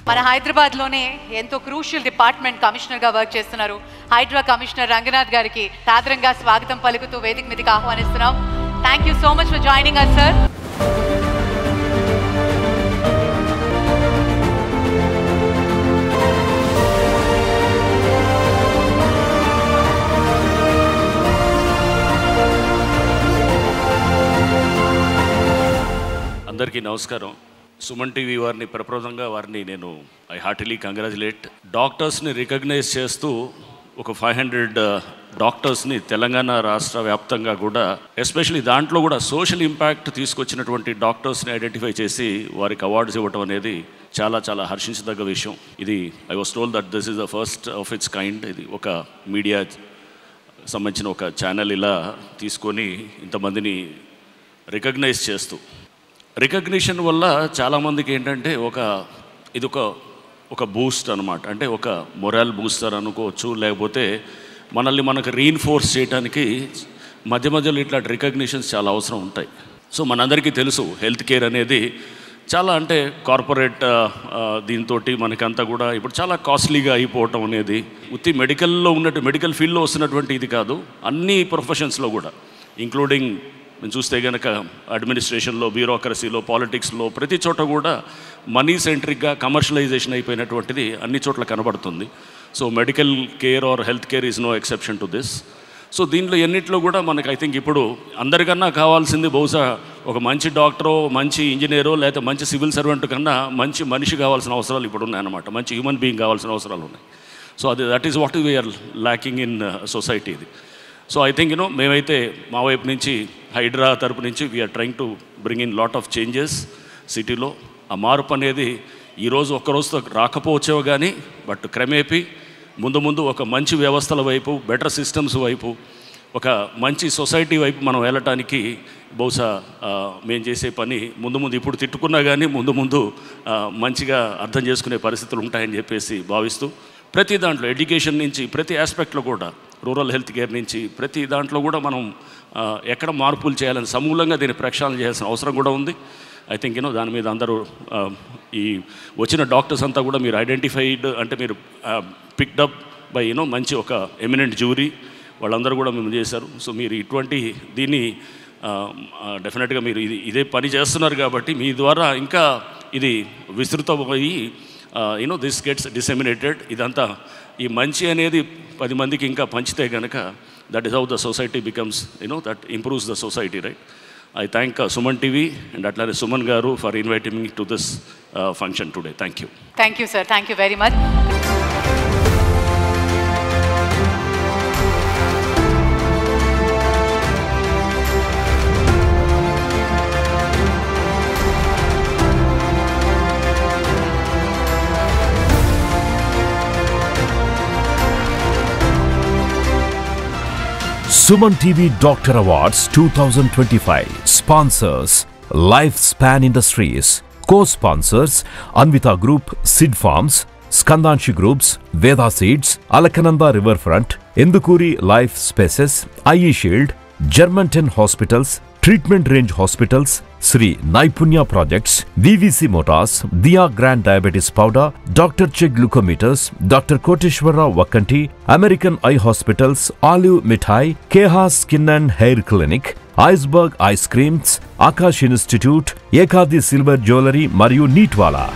మన హైదరాబాద్లోనే ఎంతో క్రూషియల్ డిపార్ట్మెంట్ కమిషనర్గా వర్క్ చేస్తున్నారు హైడ్రా కమిషనర్ రంగనాథ్ గారికి సాదరంగా స్వాగతం పలుకుతూ వేదిక మీదకి ఆహ్వానిస్తున్నాం. Thank you so much for joining us, sir. అందరికీ నమస్కారం. సుమన్ టీవీ వారిని ప్రప్రదంగా వారిని నేను ఐ హార్టిలీ కంగ్రాచులేట్. డాక్టర్స్ని రికగ్నైజ్ చేస్తూ ఒక 500 డాక్టర్స్ని తెలంగాణ రాష్ట్ర వ్యాప్తంగా కూడా ఎస్పెషలీ దాంట్లో కూడా సోషల్ ఇంపాక్ట్ తీసుకొచ్చినటువంటి డాక్టర్స్ని ఐడెంటిఫై చేసి వారికి అవార్డ్స్ ఇవ్వటం అనేది చాలా చాలా హర్షించదగ్గ విషయం. ఇది I was told that this is the first of it's kind. ఇది ఒక మీడియా సంబంధించిన ఒక ఛానల్ ఇలా తీసుకొని ఇంతమందిని రికగ్నైజ్ చేస్తూ రికగ్నిషన్ వల్ల చాలామందికి ఏంటంటే ఇది ఒక బూస్ట్ అనమాట. అంటే ఒక మొరల్ బూస్టర్ అనుకోవచ్చు, లేకపోతే మనకు రీఇన్ఫోర్స్ చేయడానికి మధ్య మధ్యలో ఇట్లాంటి రికగ్నిషన్స్ చాలా అవసరం ఉంటాయి. సో మనందరికీ తెలుసు హెల్త్ కేర్ అనేది చాలా అంటే కార్పొరేట్ దీంతో మనకంతా కూడా ఇప్పుడు చాలా కాస్ట్లీగా అయిపోవటం అనేది ఉత్తి మెడికల్ ఫీల్డ్లో వస్తున్నటువంటి ఇది కాదు, అన్ని ప్రొఫెషన్స్లో కూడా ఇంక్లూడింగ్ మేము చూస్తే కనుక అడ్మినిస్ట్రేషన్లో, బ్యూరోక్రసీలో, పాలిటిక్స్లో ప్రతి చోట కూడా మనీ సెంట్రిక్గా కమర్షియలైజేషన్ అయిపోయినటువంటిది అన్ని చోట్ల కనబడుతుంది. So medical care or health care is no exception to this. So దీంట్లో ఎన్నిట్లో కూడా మనకు ఐ థింక్ ఇప్పుడు అందరికన్నా కావాల్సింది బహుశా ఒక మంచి డాక్టరో, మంచి ఇంజనీరో, లేకపోతే మంచి సివిల్ సర్వెంట్ కన్నా మంచి మనిషి కావాల్సిన అవసరాలు ఇప్పుడు ఉన్నాయన్నమాట. మంచి హ్యూమన్ బీయింగ్ కావాల్సిన అవసరాలు ఉన్నాయి. So that is what we are lacking in society ఇది. సో ఐ థింక్ మేమైతే మా వైపు నుంచి హైడ్రా తరపు నుంచి we are trying to bring in lot of changes సిటీలో. ఆ మార్పు అనేది ఈరోజు ఒక్కరోజుతో రాకపోవచ్చేవో కానీ బట్ క్రమేపీ ముందు ఒక మంచి వ్యవస్థల వైపు, బెటర్ సిస్టమ్స్ వైపు, ఒక మంచి సొసైటీ వైపు మనం వెళ్ళటానికి బహుశా మేము చేసే పని ముందు ఇప్పుడు తిట్టుకున్నా కానీ ముందు మంచిగా అర్థం చేసుకునే పరిస్థితులు ఉంటాయని చెప్పేసి భావిస్తూ ప్రతి దాంట్లో ఎడ్యుకేషన్ నుంచి ప్రతి ఆస్పెక్ట్లో కూడా, రూరల్ హెల్త్ కేర్ నుంచి ప్రతి దాంట్లో కూడా మనం ఎక్కడ మార్పులు చేయాలని సమూలంగా దీన్ని ప్రక్షాళన చేయాల్సిన అవసరం కూడా ఉంది. ఐ థింక్ దాని మీద అందరూ ఈ వచ్చిన డాక్టర్స్ అంతా కూడా మీరు ఐడెంటిఫైడ్ అంటే మీరు పిక్డప్ బై మంచి ఒక ఎమినెంట్ జ్యూరీ వాళ్ళందరూ కూడా మేము చేశారు. సో మీరు ఇటువంటి దీన్ని డెఫినెట్గా మీరు ఇదే పని చేస్తున్నారు కాబట్టి మీ ద్వారా ఇంకా ఇది విస్తృతమయ్యి దిస్ గెట్స్ డిసెమినేటెడ్. ఇదంతా ఈ మంచి అనేది 10 మందికి ఇంకా పంచితే కనుక that is how the society becomes that improves the society, right? I thank Suman TV and atlane Suman garu for inviting me to this function today. Thank you. Thank you, sir. Thank you very much. Suman TV Doctor Awards 2025 sponsors Lifespan Industries, co-sponsors Anvita Group, Sid Farms, Skandanshi Groups, Veda Seeds, Alakananda Riverfront, Indukuri Life Spaces, IE Shield, Germantown Hospitals, Treatment Range Hospitals, Sri Naipunya Projects, VVC Motors, Dia Grand Diabetes Powder, Dr. Che Glucometers, Dr. Koteshwara Vakanti, American Eye Hospitals, Olive Mithai, Keha Skin and Hair Clinic, Iceberg Ice Creams, Akash Institute, Ekadi Silver Jewelry, Mariu Neatwala.